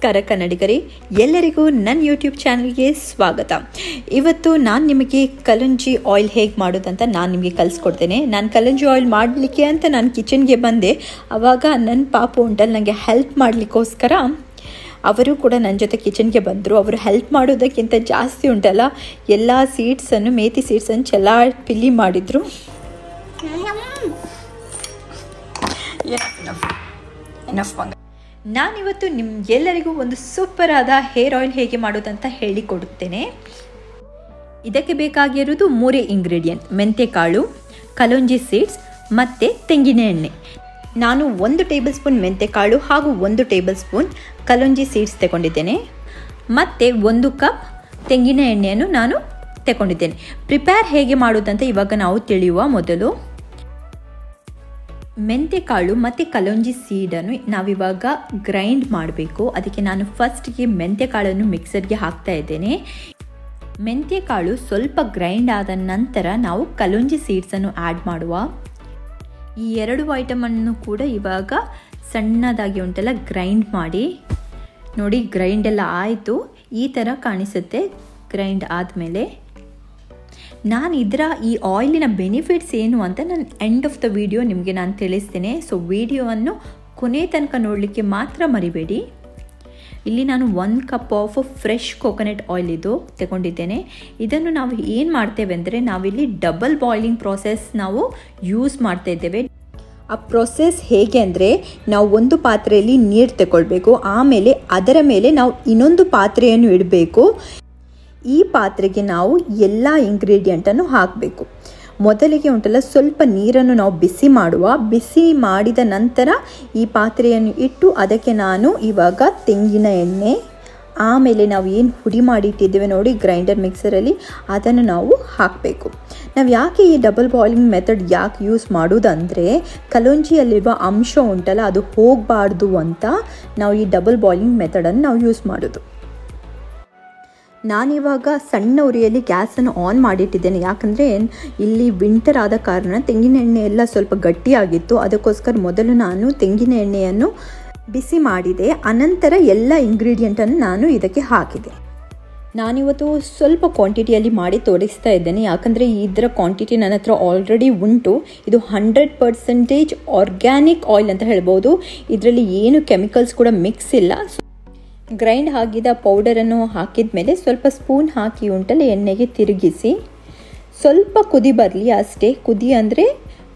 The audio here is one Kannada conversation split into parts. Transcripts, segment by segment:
ನಮಸ್ಕಾರ ಕನ್ನಡಿಗರೇ, ಎಲ್ಲರಿಗೂ ನನ್ನ ಯೂಟ್ಯೂಬ್ ಚಾನಲ್ಗೆ ಸ್ವಾಗತ. ಇವತ್ತು ನಾನು ನಿಮಗೆ ಕಲಂಜಿ ಆಯಿಲ್ ಹೇಗೆ ಮಾಡೋದಂತ ನಾನು ನಿಮಗೆ ಕಲಿಸ್ಕೊಡ್ತೇನೆ. ನಾನು ಕಲಂಜಿ ಆಯಿಲ್ ಮಾಡಲಿಕ್ಕೆ ಅಂತ ನಾನು ಕಿಚನ್ಗೆ ಬಂದೆ. ಆವಾಗ ನನ್ನ ಪಾಪು ಉಂಟಲ್ಲ ನನಗೆ ಹೆಲ್ಪ್ ಮಾಡಲಿಕ್ಕೋಸ್ಕರ ಅವರು ಕೂಡ ನನ್ನ ಜೊತೆ ಕಿಚನ್ಗೆ ಬಂದರು. ಅವರು ಹೆಲ್ಪ್ ಮಾಡೋದಕ್ಕಿಂತ ಜಾಸ್ತಿ ಉಂಟಲ್ಲ ಎಲ್ಲ ಸೀಡ್ಸನ್ನು, ಮೇಥಿ ಸೀಡ್ಸನ್ನು ಪಿಲ್ಲಿ ಮಾಡಿದರು. ನಾನಿವತ್ತು ನಿಮ್ಗೆಲ್ಲರಿಗೂ ಒಂದು ಸೂಪರ್ ಆದ ಹೇರ್ ಆಯಿಲ್ ಹೇಗೆ ಮಾಡೋದಂತ ಹೇಳಿಕೊಡುತ್ತೇನೆ. ಇದಕ್ಕೆ ಬೇಕಾಗಿರೋದು 3 ಇಂಗ್ರೀಡಿಯೆಂಟ್: ಮೆಂತ್ಯಕಾಳು, ಕಲೋಂಜಿ ಸೀಡ್ಸ್ ಮತ್ತು ತೆಂಗಿನ ಎಣ್ಣೆ. ನಾನು 1 ಟೇಬಲ್ ಸ್ಪೂನ್ ಮೆಂತ್ಯಕಾಳು ಹಾಗೂ 1 ಟೇಬಲ್ ಸ್ಪೂನ್ ಕಲೋಂಜಿ ಸೀಡ್ಸ್ ತಗೊಂಡಿದ್ದೇನೆ ಮತ್ತು 1 ಕಪ್ ತೆಂಗಿನ ಎಣ್ಣೆಯನ್ನು ನಾನು ತಗೊಂಡಿದ್ದೇನೆ. ಪ್ರಿಪೇರ್ ಹೇಗೆ ಮಾಡೋದಂತ ಇವಾಗ ನಾವು ತಿಳಿಯುವ ಮೊದಲು ಮೆಂತ್ಯಕಾಳು ಮತ್ತು ಕಲೋಂಜಿ ಸೀಡನ್ನು ನಾವಿವಾಗ ಗ್ರೈಂಡ್ ಮಾಡಬೇಕು. ಅದಕ್ಕೆ ನಾನು ಫಸ್ಟ್ಗೆ ಮೆಂತ್ಯಕಾಳನ್ನು ಮಿಕ್ಸರ್ಗೆ ಹಾಕ್ತಾ ಇದ್ದೇನೆ. ಮೆಂತ್ಯಕಾಳು ಸ್ವಲ್ಪ ಗ್ರೈಂಡ್ ಆದ ನಂತರ ನಾವು ಕಲೋಂಜಿ ಸೀಡ್ಸನ್ನು ಆ್ಯಡ್ ಮಾಡುವ. ಈ 2 ಐಟಮನ್ನು ಕೂಡ ಇವಾಗ ಸಣ್ಣದಾಗಿ ಉಂಟಲ್ಲ ಗ್ರೈಂಡ್ ಮಾಡಿ. ನೋಡಿ, ಗ್ರೈಂಡ್ ಎಲ್ಲ ಆಯಿತು. ಈ ಥರ ಕಾಣಿಸುತ್ತೆ ಗ್ರೈಂಡ್ ಆದಮೇಲೆ. ನಾನು ಈ ಆಯಿಲಿನ ಬೆನಿಫಿಟ್ಸ್ ಏನು ಅಂತ ನಾನು ಎಂಡ್ ಆಫ್ ದ ವಿಡಿಯೋ ನಿಮಗೆ ನಾನು ತಿಳಿಸ್ತೇನೆ. ಸೊ ವಿಡಿಯೋವನ್ನು ಕೊನೆ ತನಕ ನೋಡಲಿಕ್ಕೆ ಮಾತ್ರ ಮರಿಬೇಡಿ. ಇಲ್ಲಿ ನಾನು 1 cup of fresh coconut oil ತಗೊಂಡಿದ್ದೇನೆ. ಇದನ್ನು ನಾವು ಏನು ಮಾಡ್ತೇವೆ ಅಂದರೆ, ನಾವಿಲ್ಲಿ ಡಬಲ್ ಬಾಯ್ಲಿಂಗ್ ಪ್ರಾಸೆಸ್ ನಾವು ಯೂಸ್ ಮಾಡ್ತಾ ಇದ್ದೇವೆ. ಆ ಪ್ರೊಸೆಸ್ ಹೇಗೆ ಅಂದರೆ, ನಾವು ಒಂದು ಪಾತ್ರೆಯಲ್ಲಿ ನೀರು ತಗೊಳ್ಬೇಕು. ಆಮೇಲೆ ಅದರ ಮೇಲೆ ನಾವು ಇನ್ನೊಂದು ಪಾತ್ರೆಯನ್ನು ಇಡಬೇಕು. ಈ ಪಾತ್ರೆಗೆ ನಾವು ಎಲ್ಲ ಇಂಗ್ರೀಡಿಯೆಂಟನ್ನು ಹಾಕಬೇಕು. ಮೊದಲಿಗೆ ಉಂಟಲ್ಲ ಸ್ವಲ್ಪ ನೀರನ್ನು ನಾವು ಬಿಸಿ ಮಾಡಿದ ನಂತರ ಈ ಪಾತ್ರೆಯನ್ನು ಇಟ್ಟು ಅದಕ್ಕೆ ನಾನು ಇವಾಗ ತೆಂಗಿನ ಎಣ್ಣೆ, ಆಮೇಲೆ ನಾವು ಏನು ಹುಡಿ ಮಾಡಿ ಇಟ್ಟಿದ್ದೇವೆ ನೋಡಿ ಗ್ರೈಂಡರ್ ಮಿಕ್ಸರಲ್ಲಿ, ಅದನ್ನು ನಾವು ಹಾಕಬೇಕು. ನಾವು ಯಾಕೆ ಈ ಡಬಲ್ ಬಾಯ್ಲಿಂಗ್ ಮೆಥಡ್ ಯಾಕೆ ಯೂಸ್ ಮಾಡೋದಂದರೆ, ಕಲೋಂಜಿಯಲ್ಲಿರುವ ಅಂಶ ಉಂಟಲ್ಲ ಅದು ಹೋಗಬಾರ್ದು ಅಂತ ನಾವು ಈ ಡಬಲ್ ಬಾಯ್ಲಿಂಗ್ ಮೆಥಡನ್ನು ನಾವು ಯೂಸ್ ಮಾಡೋದು. ನಾನಿವಾಗ ಸಣ್ಣ ಉರಿಯಲ್ಲಿ ಗ್ಯಾಸನ್ನು ಆನ್ ಮಾಡಿಟ್ಟಿದ್ದೇನೆ. ಯಾಕಂದರೆ ಇಲ್ಲಿ ವಿಂಟರ್ ಆದ ಕಾರಣ ತೆಂಗಿನ ಎಣ್ಣೆ ಎಲ್ಲ ಸ್ವಲ್ಪ ಗಟ್ಟಿಯಾಗಿತ್ತು. ಅದಕ್ಕೋಸ್ಕರ ಮೊದಲು ನಾನು ತೆಂಗಿನ ಎಣ್ಣೆಯನ್ನು ಬಿಸಿ ಮಾಡಿದೆ. ಅನಂತರ ಎಲ್ಲ ಇಂಗ್ರೀಡಿಯೆಂಟನ್ನು ನಾನು ಇದಕ್ಕೆ ಹಾಕಿದೆ. ನಾನಿವತ್ತು ಸ್ವಲ್ಪ ಕ್ವಾಂಟಿಟಿಯಲ್ಲಿ ಮಾಡಿ ತೋರಿಸ್ತಾ ಇದ್ದೇನೆ. ಯಾಕಂದರೆ ಇದರ ಕ್ವಾಂಟಿಟಿ ನನ್ನ ಹತ್ರ ಆಲ್ರೆಡಿ ಉಂಟು. ಇದು 100% ಆರ್ಗ್ಯಾನಿಕ್ ಆಯಿಲ್ ಅಂತ ಹೇಳ್ಬೋದು. ಇದರಲ್ಲಿ ಏನು ಕೆಮಿಕಲ್ಸ್ ಕೂಡ ಮಿಕ್ಸ್ ಇಲ್ಲ. ಗ್ರೈಂಡ್ ಆಗಿದ ಪೌಡರನ್ನು ಹಾಕಿದ ಮೇಲೆ ಸ್ವಲ್ಪ ಸ್ಪೂನ್ ಹಾಕಿ ಉಂಟಲ್ಲ ಎಣ್ಣೆಗೆ ತಿರುಗಿಸಿ ಸ್ವಲ್ಪ ಕುದಿ ಬರಲಿ ಅಷ್ಟೇ.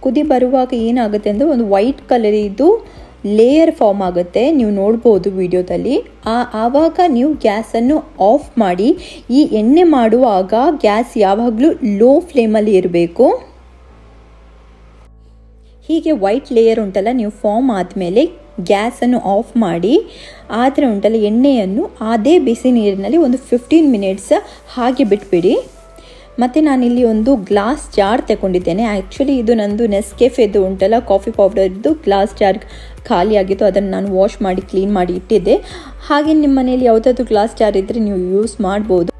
ಕುದಿ ಬರುವಾಗ ಏನಾಗುತ್ತೆ ಅಂದರೆ ಒಂದು ವೈಟ್ ಕಲರ್ ಲೇಯರ್ ಫಾರ್ಮ್ ಆಗುತ್ತೆ, ನೀವು ನೋಡ್ಬೋದು ವಿಡಿಯೋದಲ್ಲಿ. ಆವಾಗ ನೀವು ಗ್ಯಾಸನ್ನು ಆಫ್ ಮಾಡಿ. ಈ ಎಣ್ಣೆ ಮಾಡುವಾಗ ಗ್ಯಾಸ್ ಯಾವಾಗಲೂ ಲೋ ಫ್ಲೇಮಲ್ಲಿ ಇರಬೇಕು. ಹೀಗೆ ವೈಟ್ ಲೇಯರ್ ಉಂಟಲ್ಲ ನೀವು ಫಾರ್ಮ್ ಆದಮೇಲೆ ಗ್ಯಾಸನ್ನು ಆಫ್ ಮಾಡಿ. ಆದರೆ ಉಂಟಲ್ಲ ಎಣ್ಣೆಯನ್ನು ಅದೇ ಬಿಸಿ ನೀರಿನಲ್ಲಿ ಒಂದು 15 ಮಿನಿಟ್ಸ್ ಹಾಗೆ ಬಿಟ್ಬಿಡಿ. ಮತ್ತು ನಾನಿಲ್ಲಿ ಒಂದು ಗ್ಲಾಸ್ ಜಾರ್ ತಗೊಂಡಿದ್ದೇನೆ. ಆ್ಯಕ್ಚುಲಿ ಇದು ನಂದು ನೆಸ್ಕೆಫೆದು ಉಂಟಲ್ಲ ಕಾಫಿ ಪೌಡರ್ದು ಗ್ಲಾಸ್ ಜಾರ್ ಖಾಲಿ ಆಗಿತ್ತು. ಅದನ್ನು ನಾನು ವಾಶ್ ಮಾಡಿ ಕ್ಲೀನ್ ಮಾಡಿ ಇಟ್ಟಿದ್ದೆ. ಹಾಗೆ ನಿಮ್ಮ ಮನೇಲಿ ಯಾವುದಾದ್ರು ಗ್ಲಾಸ್ ಜಾರ್ ಇದ್ದರೆ ನೀವು ಯೂಸ್ ಮಾಡ್ಬೋದು.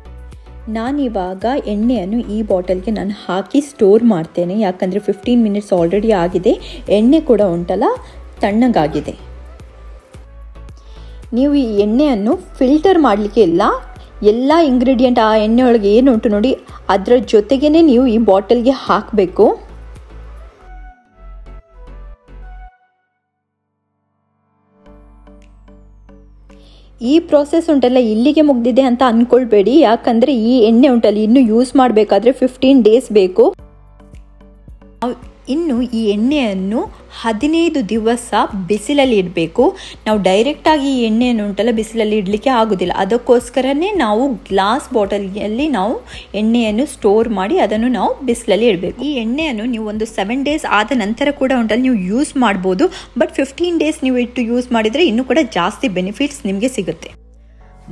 ನಾನಿವಾಗ ಎಣ್ಣೆಯನ್ನು ಈ ಬಾಟಲ್ಗೆ ನಾನು ಹಾಕಿ ಸ್ಟೋರ್ ಮಾಡ್ತೇನೆ. ಯಾಕಂದರೆ 15 ಮಿನಿಟ್ಸ್ ಆಲ್ರೆಡಿ ಆಗಿದೆ. ಎಣ್ಣೆ ಕೂಡ ಉಂಟಲ್ಲ ತಣ್ಣಗಾಗಿದೆ. ನೀವು ಈ ಎಣ್ಣೆಯನ್ನು ಫಿಲ್ಟರ್ ಮಾಡಲಿಕ್ಕೆ ಎಲ್ಲ ಇಂಗ್ರೀಡಿಯೆಂಟ್ ಆ ಎಣ್ಣೆ ಒಳಗೆ ಏನು ಉಂಟು ನೋಡಿ ಅದರ ಜೊತೆಗೇ ನೀವು ಈ ಬಾಟಲ್ಗೆ ಹಾಕಬೇಕು. ಈ ಪ್ರೋಸೆಸ್ ಉಂಟಲ್ಲ ಇಲ್ಲಿಗೆ ಮುಗ್ದಿದೆ ಅಂತ ಅಂದ್ಕೊಳ್ಬೇಡಿ. ಯಾಕಂದರೆ ಈ ಎಣ್ಣೆ ಉಂಟಲ್ಲ ಇನ್ನೂ ಯೂಸ್ ಮಾಡಬೇಕಾದ್ರೆ 15 ಡೇಸ್ ಬೇಕು. ಇನ್ನು ಈ ಎಣ್ಣೆಯನ್ನು 15 ದಿವಸ ಬಿಸಿಲಲ್ಲಿ ಇಡಬೇಕು. ನಾವು ಡೈರೆಕ್ಟಾಗಿ ಈ ಎಣ್ಣೆಯನ್ನು ಉಂಟಲ್ಲ ಬಿಸಿಲಲ್ಲಿ ಇಡಲಿಕ್ಕೆ ಆಗೋದಿಲ್ಲ. ಅದಕ್ಕೋಸ್ಕರನೇ ನಾವು ಗ್ಲಾಸ್ ಬಾಟಲ್ನಲ್ಲಿ ನಾವು ಎಣ್ಣೆಯನ್ನು ಸ್ಟೋರ್ ಮಾಡಿ ಅದನ್ನು ನಾವು ಬಿಸಿಲಲ್ಲಿ ಇಡಬೇಕು. ಈ ಎಣ್ಣೆಯನ್ನು ನೀವು ಒಂದು 7 ಡೇಸ್ ಆದ ನಂತರ ಕೂಡ ಉಂಟಲ್ಲ ನೀವು ಯೂಸ್ ಮಾಡ್ಬೋದು. ಬಟ್ 15 ಡೇಸ್ ನೀವು ಇಟ್ಟು ಯೂಸ್ ಮಾಡಿದರೆ ಇನ್ನೂ ಕೂಡ ಜಾಸ್ತಿ ಬೆನಿಫಿಟ್ಸ್ ನಿಮಗೆ ಸಿಗುತ್ತೆ.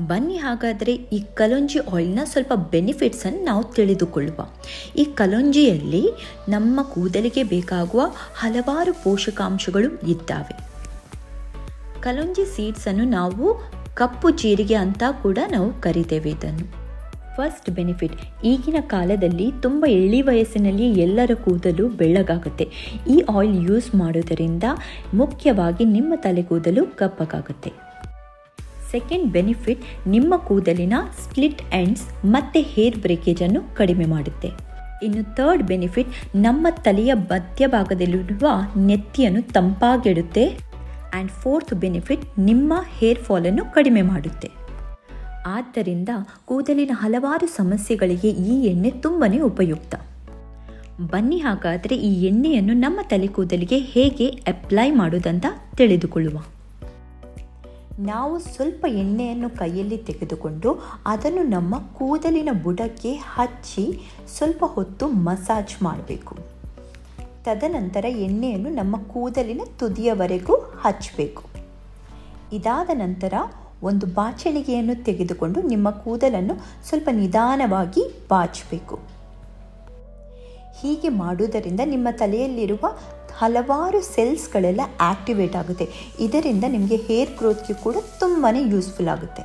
ಬನ್ನಿ ಹಾಗಾದರೆ ಈ ಕಲೋಂಜಿ ಆಯಿಲ್ನ ಸ್ವಲ್ಪ ಬೆನಿಫಿಟ್ಸನ್ನು ನಾವು ತಿಳಿದುಕೊಳ್ಳುವ. ಈ ಕಲೋಂಜಿಯಲ್ಲಿ ನಮ್ಮ ಕೂದಲಿಗೆ ಬೇಕಾಗುವ ಹಲವಾರು ಪೋಷಕಾಂಶಗಳು ಇದ್ದಾವೆ. ಕಲೋಂಜಿ ಸೀಡ್ಸನ್ನು ನಾವು ಕಪ್ಪು ಜೀರಿಗೆ ಅಂತ ಕೂಡ ನಾವು ಕರಿತೇವೆ. ಇದನ್ನು ಫಸ್ಟ್ ಬೆನಿಫಿಟ್, ಈಗಿನ ಕಾಲದಲ್ಲಿ ತುಂಬ ಎಳಿ ವಯಸ್ಸಿನಲ್ಲಿ ಎಲ್ಲರ ಕೂದಲು ಬೆಳ್ಳಗಾಗುತ್ತೆ. ಈ ಆಯಿಲ್ ಯೂಸ್ ಮಾಡೋದರಿಂದ ಮುಖ್ಯವಾಗಿ ನಿಮ್ಮ ತಲೆ ಕೂದಲು ಕಪ್ಪಗಾಗುತ್ತೆ. ಸೆಕೆಂಡ್ ಬೆನಿಫಿಟ್ ನಿಮ್ಮ ಕೂದಲಿನ ಸ್ಪ್ಲಿಟ್ ಎಂಡ್ಸ್ ಮತ್ತು ಹೇರ್ ಬ್ರೇಕೇಜನ್ನು ಕಡಿಮೆ ಮಾಡುತ್ತೆ. ಇನ್ನು ಥರ್ಡ್ ಬೆನಿಫಿಟ್ ನಮ್ಮ ತಲೆಯ ಮಧ್ಯಭಾಗದಲ್ಲಿರುವ ನೆತ್ತಿಯನ್ನು ತಂಪಾಗಿಡುತ್ತೆ. ಆ್ಯಂಡ್ ಫೋರ್ತ್ ಬೆನಿಫಿಟ್ ನಿಮ್ಮ ಹೇರ್ ಫಾಲನ್ನು ಕಡಿಮೆ ಮಾಡುತ್ತೆ. ಆದ್ದರಿಂದ ಕೂದಲಿನ ಹಲವಾರು ಸಮಸ್ಯೆಗಳಿಗೆ ಈ ಎಣ್ಣೆ ತುಂಬಾ ಉಪಯುಕ್ತ. ಬನ್ನಿ ಹಾಗಾದರೆ ಈ ಎಣ್ಣೆಯನ್ನು ನಮ್ಮ ತಲೆ ಕೂದಲಿಗೆ ಹೇಗೆ ಅಪ್ಲೈ ಮಾಡೋದಂತ ತಿಳಿದುಕೊಳ್ಳುವ. ನಾವು ಸ್ವಲ್ಪ ಎಣ್ಣೆಯನ್ನು ಕೈಯಲ್ಲಿ ತೆಗೆದುಕೊಂಡು ಅದನ್ನು ನಮ್ಮ ಕೂದಲಿನ ಬುಡಕ್ಕೆ ಹಚ್ಚಿ ಸ್ವಲ್ಪ ಹೊತ್ತು ಮಸಾಜ್ ಮಾಡಬೇಕು. ತದನಂತರ ಎಣ್ಣೆಯನ್ನು ನಮ್ಮ ಕೂದಲಿನ ತುದಿಯವರೆಗೂ ಹಚ್ಚಬೇಕು. ಇದಾದ ನಂತರ ಒಂದು ಬಾಚಣಿಗೆಯನ್ನು ತೆಗೆದುಕೊಂಡು ನಿಮ್ಮ ಕೂದಲನ್ನು ಸ್ವಲ್ಪ ನಿಧಾನವಾಗಿ ಬಾಚಬೇಕು. ಹೀಗೆ ಮಾಡುವುದರಿಂದ ನಿಮ್ಮ ತಲೆಯಲ್ಲಿರುವ ಹಲವಾರು ಸೆಲ್ಸ್ಗಳೆಲ್ಲ ಆ್ಯಕ್ಟಿವೇಟ್ ಆಗುತ್ತೆ. ಇದರಿಂದ ನಿಮಗೆ ಹೇರ್ ಗ್ರೋತ್ಗೆ ಕೂಡ ತುಂಬಾ ಯೂಸ್ಫುಲ್ ಆಗುತ್ತೆ.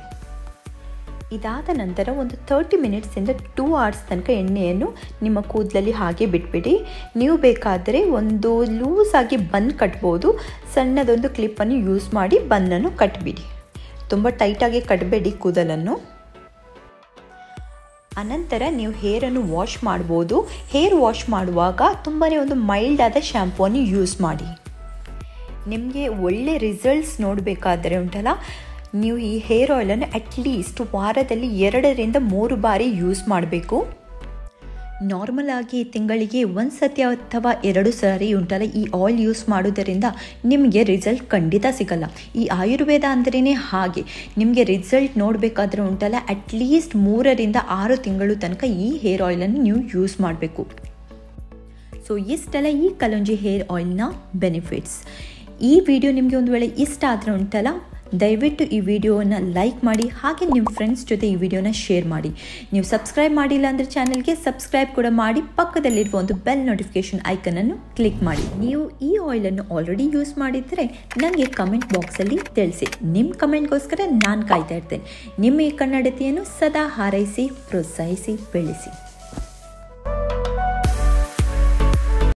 ಇದಾದ ನಂತರ ಒಂದು 30 ಮಿನಿಟ್ಸಿಂದ 2 ಅವರ್ಸ್ ತನಕ ಎಣ್ಣೆಯನ್ನು ನಿಮ್ಮ ಕೂದಲಲ್ಲಿ ಹಾಗೆ ಬಿಟ್ಬಿಡಿ. ನೀವು ಬೇಕಾದರೆ ಒಂದು ಲೂಸಾಗಿ ಬನ್ ಕಟ್ಬೋದು. ಸಣ್ಣದೊಂದು ಕ್ಲಿಪ್ಪನ್ನು ಯೂಸ್ ಮಾಡಿ ಬನ್ನನ್ನು ಕಟ್ಬಿಡಿ. ತುಂಬ ಟೈಟಾಗಿ ಕಟ್ಟಬೇಡಿ ಕೂದಲನ್ನು. ಅನಂತರ ನೀವು ಹೇರನ್ನು ವಾಶ್ ಮಾಡ್ಬೋದು. ಹೇರ್ ವಾಶ್ ಮಾಡುವಾಗ ತುಂಬಾ ಒಂದು ಮೈಲ್ಡ್ ಆದ ಶ್ಯಾಂಪೂವನ್ನು ಯೂಸ್ ಮಾಡಿ. ನಿಮಗೆ ಒಳ್ಳೆ ರಿಸಲ್ಟ್ಸ್ ನೋಡಬೇಕಾದರೆ ಉಂಟಲ್ಲ, ನೀವು ಈ ಹೇರ್ ಆಯಿಲನ್ನು ಅಟ್ಲೀಸ್ಟ್ ವಾರದಲ್ಲಿ 2ರಿಂದ 3 ಬಾರಿ ಯೂಸ್ ಮಾಡಬೇಕು. ನಾರ್ಮಲ್ ಆಗಿ ತಿಂಗಳಿಗೆ 1 ಸತಿ ಅಥವಾ 2 ಸಾರಿ ಉಂಟಲ್ಲ ಈ ಆಯಿಲ್ ಯೂಸ್ ಮಾಡೋದರಿಂದ ನಿಮಗೆ ರಿಸಲ್ಟ್ ಖಂಡಿತ ಸಿಗಲ್ಲ. ಈ ಆಯುರ್ವೇದ ಅಂದ್ರೇ ಹಾಗೆ. ನಿಮಗೆ ರಿಸಲ್ಟ್ ನೋಡಬೇಕಾದ್ರೆ ಉಂಟಲ್ಲ ಅಟ್ಲೀಸ್ಟ್ 3ರಿಂದ 6 ತಿಂಗಳು ತನಕ ಈ ಹೇರ್ ಆಯಿಲನ್ನು ನೀವು ಯೂಸ್ ಮಾಡಬೇಕು. ಸೊ ಇಷ್ಟೆಲ್ಲ ಈ ಕಲೋಂಜಿ ಹೇರ್ ಆಯಿಲ್ನ ಬೆನಿಫಿಟ್ಸ್. ಈ ವಿಡಿಯೋ ನಿಮಗೆ ಒಂದು ವೇಳೆ ಇಷ್ಟ ಆದರೆ ಉಂಟಲ್ಲ, ದಯವಿಟ್ಟು ಈ ವಿಡಿಯೋನ ಲೈಕ್ ಮಾಡಿ, ಹಾಗೆ ನಿಮ್ಮ ಫ್ರೆಂಡ್ಸ್ ಜೊತೆ ಈ ವಿಡಿಯೋನ ಶೇರ್ ಮಾಡಿ. ನೀವು ಸಬ್ಸ್ಕ್ರೈಬ್ ಮಾಡಿಲ್ಲ ಅಂದರೆ ಚಾನಲ್ಗೆ ಸಬ್ಸ್ಕ್ರೈಬ್ ಕೂಡ ಮಾಡಿ, ಪಕ್ಕದಲ್ಲಿರುವ ಒಂದು ಬೆಲ್ ನೋಟಿಫಿಕೇಷನ್ ಐಕನನ್ನು ಕ್ಲಿಕ್ ಮಾಡಿ. ನೀವು ಈ ಆಯಿಲನ್ನು ಆಲ್ರೆಡಿ ಯೂಸ್ ಮಾಡಿದರೆ ನನಗೆ ಕಮೆಂಟ್ ಬಾಕ್ಸಲ್ಲಿ ತಿಳಿಸಿ. ನಿಮ್ಮ ಕಮೆಂಟ್ಗೋಸ್ಕರ ನಾನು ಕಾಯ್ತಾ ಇರ್ತೇನೆ. ನಿಮ್ಮ ಈ ಕನ್ನಡತೆಯನ್ನು ಸದಾ ಹಾರೈಸಿ, ಪ್ರೋತ್ಸಾಹಿಸಿ, ಬೆಳೆಸಿ.